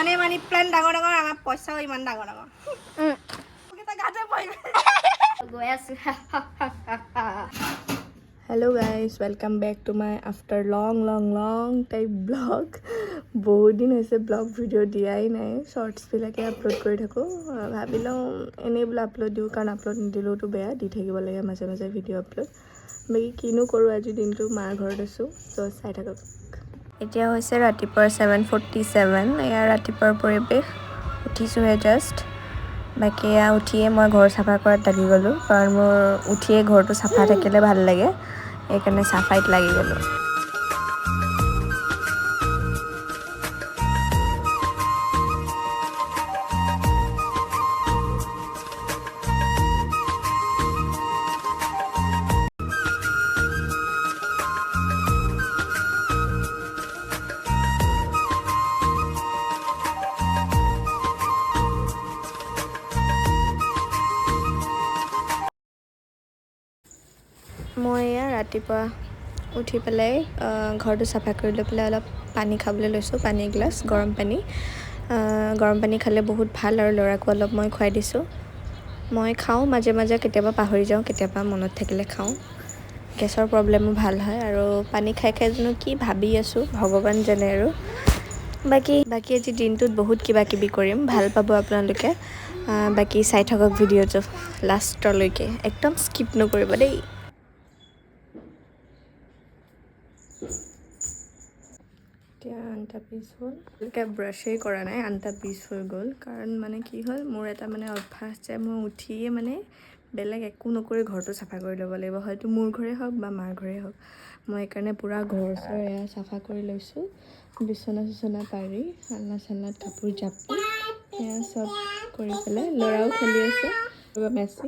মানে মানি প্লেন ডাঙৰ ডাঙৰ আমাৰ পইচাও ইমান ডাঙৰ ডাঙৰ গৈ আছো hello' guys welcome back to my after long time blog বহুত দিন হৈছে ব্লগ ভিডিঅ' দিয়াই নাই শ্বৰ্টছবিলাকে আপলোড কৰি থাকোঁ ভাবি লওঁ এনেই বোলে আপলোড দিওঁ কাৰণ আপলোড নিদিলেওতো বেয়া দি থাকিব লাগে মাজে মাজে ভিডিঅ' আপলোড বাকী কিনো কৰোঁ আজিৰ দিনটো মাৰ ঘৰত আছোঁ ত' চাই থাকক এতিয়া হৈছে ৰাতিপুৱাৰ 7:47 এয়া ৰাতিপুৱাৰ পৰিৱেশ উঠিছোঁহে জাষ্ট বাকী এয়া উঠিয়ে মই ঘৰ চাফা কৰাত লাগি গ'লোঁ কাৰণ মোৰ উঠিয়ে ঘৰটো চাফা থাকিলে ভাল লাগে সেইকাৰণে চাফাইত লাগি গ'লোঁ মই এয়া ৰাতিপুৱা উঠি পেলাই ঘৰটো চাফা কৰি লৈ পেলাই অলপ পানী খাবলৈ লৈছোঁ পানী এগিলাচ গৰম পানী খালে বহুত ভাল আৰু ল'ৰাকো অলপ মই খুৱাই দিছোঁ মই খাওঁ মাজে মাজে কেতিয়াবা পাহৰি যাওঁ কেতিয়াবা মনত থাকিলে খাওঁ গেছৰ প্ৰব্লেমো ভাল হয় আৰু পানী খাই জানো কি ভাবি আছোঁ ভগৱান জানে আৰু বাকী আজি দিনটোত বহুত কিবা কিবি কৰিম ভাল পাব আপোনালোকে বাকী চাই থাকক ভিডিঅ'টো লাষ্টলৈকে একদম স্কিপ নকৰিব দেই এতিয়া 8টা 20 হ'ল এতিয়া ব্ৰাছেই কৰা নাই 8টা 20 হৈ গ'ল কাৰণ মানে কি হ'ল মোৰ এটা মানে অভ্যাস যে মই উঠিয়ে মানে বেলেগ একো নকৰি ঘৰটো চাফা কৰি ল'ব লাগিব হয়তো মোৰ ঘৰে হওক বা মাৰ ঘৰে হওক মই সেইকাৰণে পূৰা ঘৰ চৰ এয়া চাফা কৰি লৈছোঁ বিচনা পাৰি আলনাত কাপোৰ জাপি এয়া চব কৰি পেলাই ল'ৰাও খেলি আছে মেচি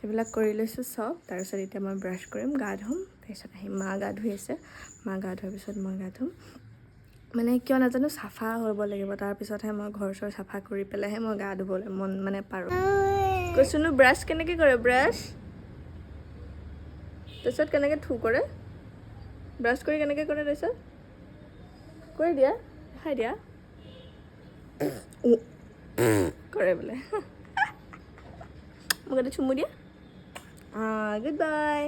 এইবিলাক কৰি লৈছোঁ চব তাৰপিছত এতিয়া মই ব্ৰাছ কৰিম গা ধুম তাৰপিছত আহি মা গা ধুই আছে মা গা ধোৱাৰ পিছত মই গা ধুম মানে কিয় নাজানো চাফা হ'ব লাগিব তাৰপিছতহে মই ঘৰ চৰ চাফা কৰি পেলাইহে মই গা ধুবলৈ মন মানে পাৰোঁ কৈছোনো ব্ৰাছ কেনেকৈ কৰে ব্ৰাছ তাৰপিছত কেনেকৈ থু কৰে ব্ৰাছ কৰি কেনেকৈ কৰে তাৰপিছত কৰি দিয়া খাই দিয়া কৰে বোলে মোক এটা চুমু দিয়া গুড বাই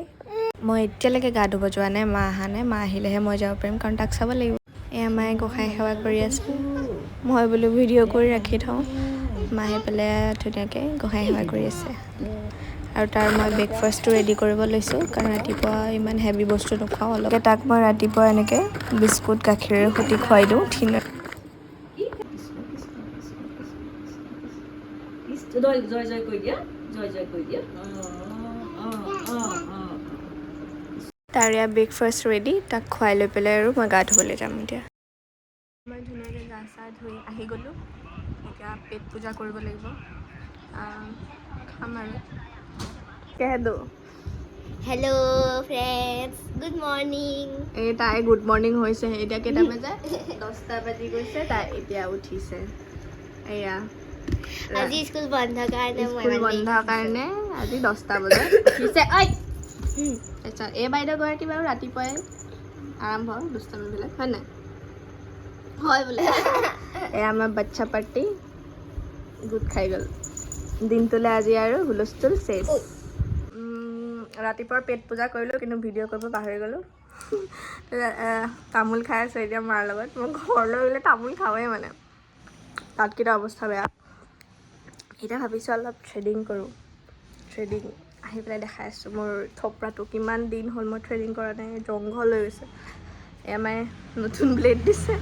মই এতিয়ালৈকে গা ধুব যোৱা নাই মা অহা নাই মা আহিলেহে মই যাব পাৰিম কাৰণ তাক চাব লাগিব এয়া মায়ে গোঁসাই সেৱা কৰি আছে মই বোলো ভিডিঅ' কৰি ৰাখি থওঁ মা আহি পেলাই ধুনীয়াকৈ গোঁসাই সেৱা কৰি আছে আৰু তাৰ মই ব্ৰেকফাষ্টটো ৰেডি কৰিব লৈছোঁ কাৰণ ৰাতিপুৱা ইমান হেভি বস্তু নোখোৱাওঁ অলপ তাক মই ৰাতিপুৱা এনেকৈ বিস্কুট গাখীৰৰ সৈতে খুৱাই দিওঁ তাৰ ইয়াৰ ব্ৰেকফাষ্ট ৰেডি তাক খুৱাই লৈ পেলাই আৰু মই গা ধুবলৈ যাম এতিয়া মই ধুনীয়াকৈ গা চা ধুই আহি গ'লোঁ এতিয়া পেট পূজা কৰিব লাগিব খাম আৰু কেহেদো হেল্ল' ফ্ৰেণ্ডছ গুড মৰ্ণিং এই তাই গুড মৰ্ণিং হৈছে এতিয়া কেইটা বাজে 10টা বাজি গৈছে তাই এতিয়া উঠিছে এয়া আজি স্কুল বন্ধৰ কাৰণে আজি 10টা বজাত উঠিছে আচ্ছা এই বাইদেউগৰাকী বাৰু ৰাতিপুৱাই আৰম্ভ দুষ্টামিবিলাক হয় নাই হয় বোলে এয়া আমাৰ বাচ্ছা পাৰ্টি গোট খাই গ'ল দিনটোলৈ আজি আৰু হুলস্থুল চেছ ৰাতিপুৱাৰ পেট পূজা কৰিলোঁ কিন্তু ভিডিঅ' কৰিব পাহৰি গ'লোঁ তামোল খাই আছোঁ এতিয়া মাৰ লগত মই ঘৰলৈ গ'লে তামোল খাওঁৱেই মানে তাতকেইটা অৱস্থা বেয়া এতিয়া ভাবিছোঁ অলপ থ্ৰেডিং কৰোঁ আহি পেলাই দেখাই আছোঁ মোৰ থপৰাটো কিমান দিন হ'ল মই থ্ৰেডিং কৰা নাই জংঘল হৈ গৈছে এয়া মায়ে নতুন ব্লেড দিছে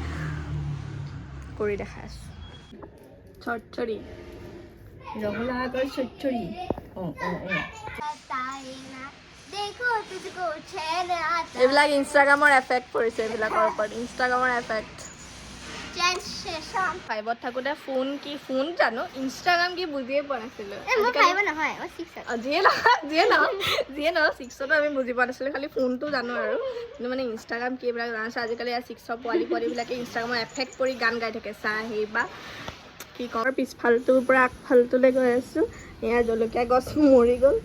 কৰি দেখাই আছোঁ চৰচৰি ৰঙালাগৰ চৰচৰি এইবিলাক ইনষ্টাগ্ৰামৰ এফেক্ট পৰিছে এইবিলাকৰ ওপৰত ইনষ্টাগ্ৰামৰ এফেক্ট 5ত থাকোঁতে ফোন জানো ইনষ্টাগ্ৰাম কি বুজিয়ে পোৱা নাছিলোঁ যিয়ে নহয় 6তো আমি বুজি পোৱা নাছিলোঁ খালি ফোনটো জানো আৰু কিন্তু মানে ইনষ্টাগ্ৰাম কি এইবিলাক জানিছোঁ আজিকালি 6ৰ পোৱালিবিলাকে ইনষ্টাগ্ৰামৰ এফেক্ট কৰি গান গাই থাকে চাহ সেই বা কি কওঁ পিছফালটোৰ পৰা আগফালটোলৈ গৈ আছোঁ এয়া জলকীয়া গছ মৰি গ'ল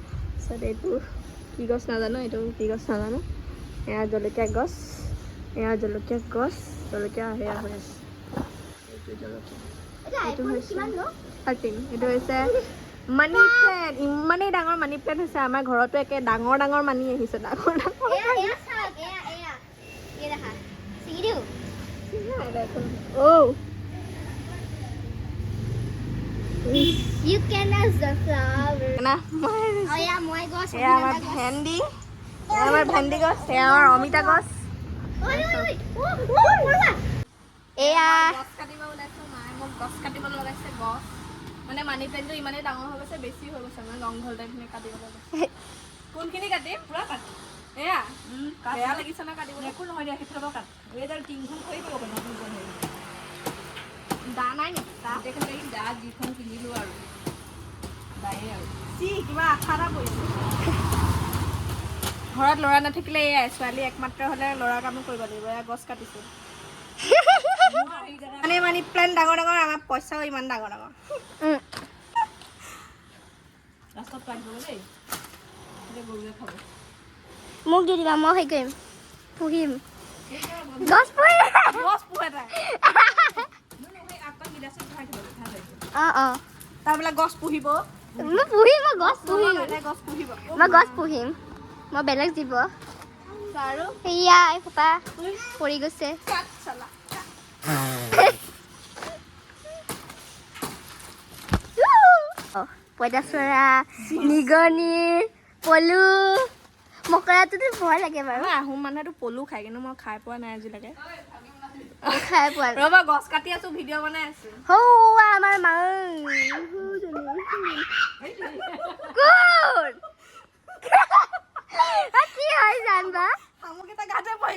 তাৰপিছত এইটো কি গছ নাজানো এয়া জলকীয়া গছ জলকীয়া সেয়া হৈ আছে এইটো জলকীয়া এইটো হৈছে 13 এইটো হৈছে মানি প্লেণ্ট ইমানেই ডাঙৰ মানি প্লেণ্ট হৈছে আমাৰ ঘৰতো একে ডাঙৰ ডাঙৰ মানি আহিছে ডাঙৰ oh You can ask the flower. না Oh yeah, মই গছ. এয়া আমাৰ ভেন্দি আমাৰ ভেন্দি গছ এয়া আমাৰ অমিতা গছ Oi. এয়া গছ কাটিব ওলাইছো মায়ে মোক গছ কাটিব লগাইছে গছ মানে মানি প্লেণ্টটো ইমানেই ডাঙৰ হৈ গৈছে বেছি হৈ গৈছে মানে জংঘল টাইপখিনি কাটিব লগাইছে কোনখিনি কাটিম পুৰা কাট এয়া বেয়া লাগিছে না কাটিবলৈ একো নহয় দিয়া সেইটো কাট এইডাল টিংখন থৈ দিব পাৰি নতুন দা নাই নেকি দা দেখোন দা যিখন কিনিলো আৰু দায়ে আৰু চি কিবা আঠা এটা পৰিছে ঘৰত ল'ৰা নাথাকিলে এয়াই ছোৱালী একমাত্ৰ হ'লে ল'ৰা কামো কৰিব লাগিব এয়া গছ কাটিছো মানে মানি প্লেণ্ট ডাঙৰ ডাঙৰ আমাৰ পইচাও ইমান ডাঙৰ ডাঙৰ ৰাস্তাত কাটিব দেই গৰুৱে খাব মোক দি দিবা মই হেৰি কৰিম পুহিম গছ পুহিম গছ পোহে তাই তাৰ বোলে গছ পুহিব মই পুহিম মই গছ পুহিম গছ পুহিব মই গছ পুহিম মই বেলেগ দিব আৰু সেয়া এই ফোপা পৰি গৈছে কাট চালা পইতাচোৰা নিগনি পলু মকৰাটোতো ভয় লাগে বাৰু আহোম মানুহেতো পলু খায় কিন্তু মই খাই পোৱা নাই আজিলৈকে খাই পোৱা ৰ'বা গছ কাটি আছো ভিডিঅ' বনাই আছো আমাৰ মা কি হয় জানবা শামুক এটা গাতে পৰি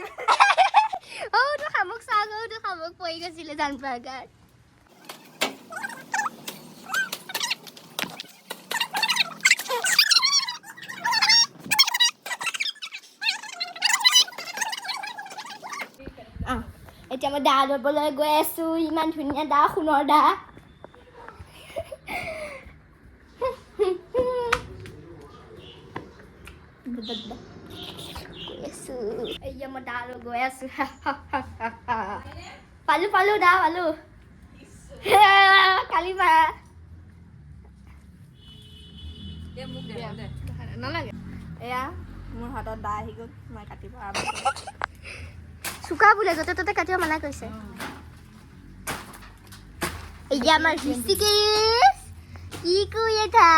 তো শামুক চাওঁ তো শামুক পৰি গৈছিলে জানবা গাত এতিয়া মই দা ল'বলৈ গৈ আছো ইমান ধুনীয়া দা সোণৰ দা এতিয়া মই দা লৈ গৈ আছো পালো দা পালো কালি পাৰা নালাগে এয়া মোৰ হাতত দা আহি গ'ল মই কাটিব আৰম্ভ চুকা বোলে য'তে ত'তে কাটিব মানা কৰিছে এতিয়া আমাৰ ঋষিকেশ কি কৰি এটা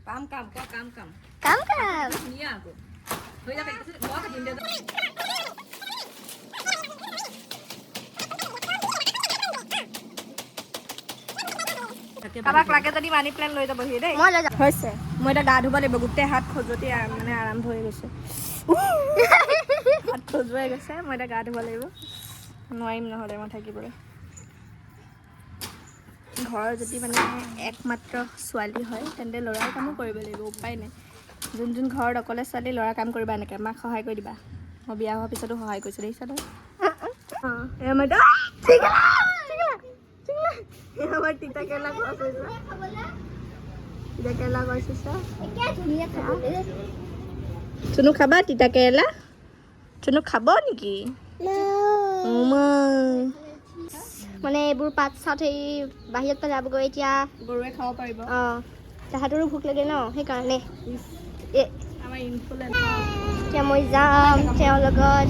কাম কাম কাম কাম কাম কাম ধুনীয়া আকৌ হৈ যাবে মই কাটিম দে কাৰোবাক লাগে যদি মানি প্লেন লৈ যাবহি দেই মই লৈ যাম হৈছে মই এতিয়া গা ধুব লাগিব গোটেই হাত খজুৱতি মানে আৰম্ভ হৈ গৈছে হাত খজুৱাই গৈছে মই এতিয়া গা ধুব লাগিব নোৱাৰিম নহ'লে মই থাকিবলৈ ঘৰৰ যদি মানে একমাত্ৰ ছোৱালী হয় তেন্তে ল'ৰাৰ কামো কৰিব লাগিব উপায় নাই যোন যোন ঘৰত অকলে ছোৱালী ল'ৰা কাম কৰিবা এনেকৈ মাক সহায় কৰি দিবা মই বিয়া হোৱাৰ পিছতো সহায় কৰিছোঁ দেখিছা তই আমাৰ তিতা কেৰেলা গছ হৈছে তিতা কেৰেলা গছ হৈছে চুনু খাবা তিতা কেৰেলা চুনু খাব নেকি মানে এইবোৰ পাত চাত হেৰি বাহিৰত পেলাবগৈ এতিয়া গৰুৱে খাব পাৰিব অঁ তাহাঁতৰো ভোক লাগে ন সেইকাৰণে আমাৰ ইনফ্লুৱেঞ্চাৰ এতিয়া মই যাম তেওঁৰ লগত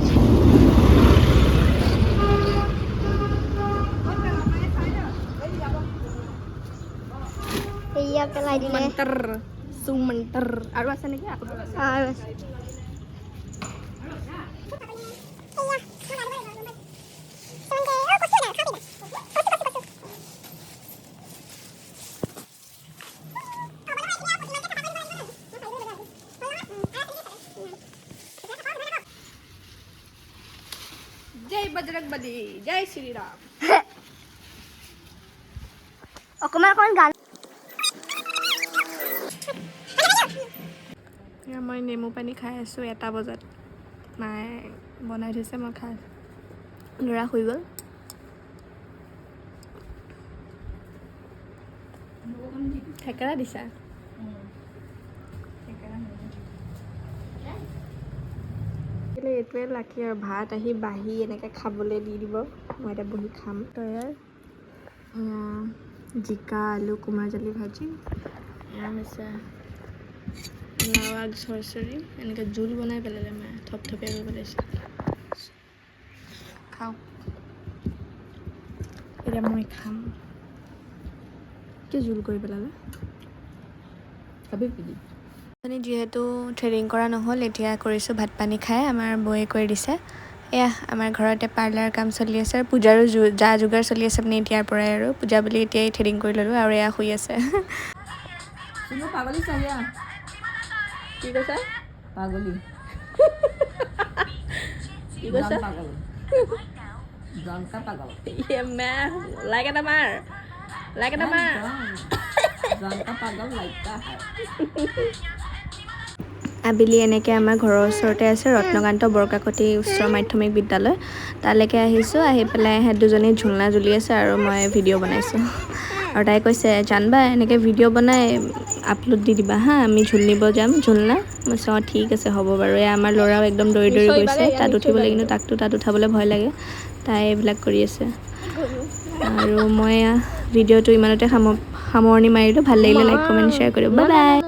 এয়া পেলাই দিলে সুমন্তৰ আৰু আছে নেকি আকৌ আৰু জয় বজৰংবলী জয় শ্ৰীৰাম অকণমান গান মই নেমু পানী খাই আছোঁ 1টা বজাত মায়ে বনাই থৈছে মই খাই আছোঁ ল'ৰা শুই গ'ল থেকেৰা দিছা এইটোৱে লাকি আৰু ভাত আহি বাঢ়ি এনেকৈ খাবলৈ দি দিব মই এতিয়া বহি খাম তই জিকা আলু কোমোৰা জালি ভাজি এয়া হৈছে লাও আগ চৰচৰি এনেকৈ জোল বনাই পেলালে মায়ে থপথপীয়া কৰি পেলাইছে খাওঁ এতিয়া মই খাম কি জোল কৰি পেলালে মানে যিহেতু থ্ৰেডিং কৰা নহ'ল এতিয়া কৰিছোঁ ভাত পানী খাই আমাৰ বৌয়ে কৰি দিছে এয়া আমাৰ ঘৰতে পাৰ্লাৰ কাম চলি আছে আৰু পূজাৰো যা যোগাৰ চলি আছে মানে এতিয়াৰ পৰাই আৰু পূজা বুলি এতিয়াই থ্ৰেডিং কৰি ল'লোঁ আৰু এয়া শুই আছে পাগলী চাহিয়া কি কৈছা পাগলী কি কৈছা পাগল জনকা পাগল লাইক এটা মাৰ জনকা পাগল লাইকা আবেলি এনেকৈ আমাৰ ঘৰৰ ওচৰতে আছে ৰত্নকান্ত বৰকাকতী উচ্চ মাধ্যমিক বিদ্যালয় তালৈকে আহিছোঁ আহি পেলাই সিহঁত দুজনী ঝুলনা ঝুলি আছে আৰু মই ভিডিঅ' বনাইছোঁ আৰু তাই কৈছে জানবা এনেকৈ ভিডিঅ' বনাই আপলোড দি দিবা হা আমি ঝুল নিব যাম ঝুলনা মই কৈছোঁ অঁ ঠিক আছে হ'ব বাৰু এয়া আমাৰ ল'ৰাও একদম দৌৰি দৌৰি গৈছে তাত উঠিবলৈ কিন্তু তাত উঠাবলৈ ভয় লাগে তাই এইবিলাক কৰি আছে আৰু মই ভিডিঅ'টো ইমানতে সামৰণি মাৰিলোঁ ভাল লাগিলে লাইক কমেণ্ট শ্বেয়াৰ কৰিব বাই বাই